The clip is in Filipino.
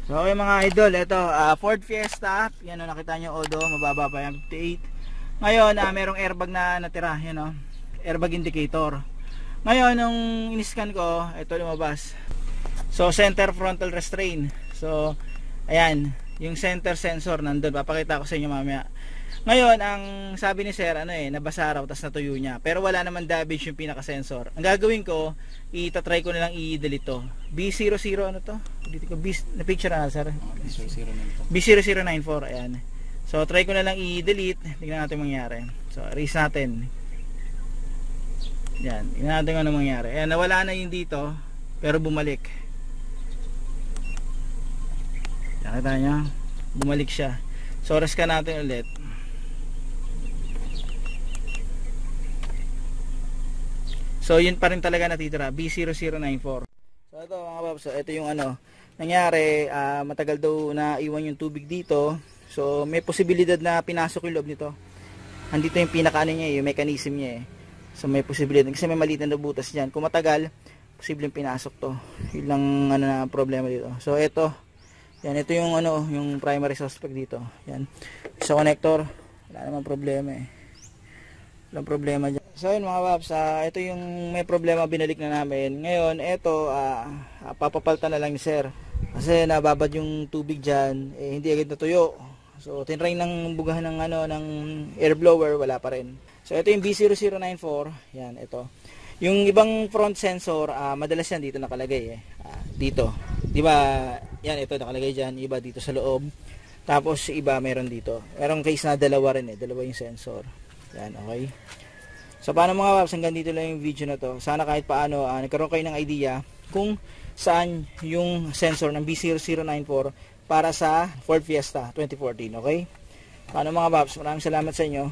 So okay mga idol, ito Ford Fiesta, yan o, nakita nyo odo, mababa pa yan, 58. Ngayon merong airbag na natira, yan o, airbag indicator. Ngayon nung in-scan ko, ito lumabas. So center frontal restraint. So ayan, yung center sensor nandun, papakita ko sa inyo mamaya. Ngayon ang sabi ni sir, nabasa raw, tas natuyo niya, pero wala naman damage yung pinaka sensor. Ang gagawin ko, itatry ko na lang i-delete to. B00 ano to? Dito ko na picture na sir. B0094, ayan. So try ko na lang i-delete, tingnan natin mangyari. So erase natin. Yan, tingnan natin ano mangyari. Ayan, nawala na yung dito, pero bumalik. Nakita niyo? Bumalik siya. So rescan natin ulit. So yun pa rin talaga natitira, B0094. So ito mga paps, ito yung nangyari, matagal daw na iwan yung tubig dito. So may posibilidad na pinasok yung loob nito. Andito yung pinaka niya, yung mechanism niya . So may posibilidad, kasi may maliit na butas diyan. Kung matagal, posibleng pinasok to. Yun lang na problema dito. So ito, yan, ito yung yung primary suspect dito. Yan. Sa connector, wala namang problema . Walang problema dyan. So yun mga paps, ito yung may problema, binalik na namin. Ngayon, ito, papapalta na lang ni sir. Kasi nababad yung tubig dyan, hindi agad natuyo. So tinry ng bugahan ng, ng air blower, wala pa rin. So ito yung B0094, yan, ito. Yung ibang front sensor, madalas yan dito nakalagay . Dito. Diba, yan, ito nakalagay dyan, iba dito sa loob. Tapos iba meron dito. Merong case na dalawa rin dalawa yung sensor. Yan, okay. So paano mga paps, hanggang dito lang yung video na to. Sana kahit paano nagkaroon kayo ng idea kung saan yung sensor ng B0094 para sa Ford Fiesta 2014, okay? Paano mga paps, maraming salamat sa inyo.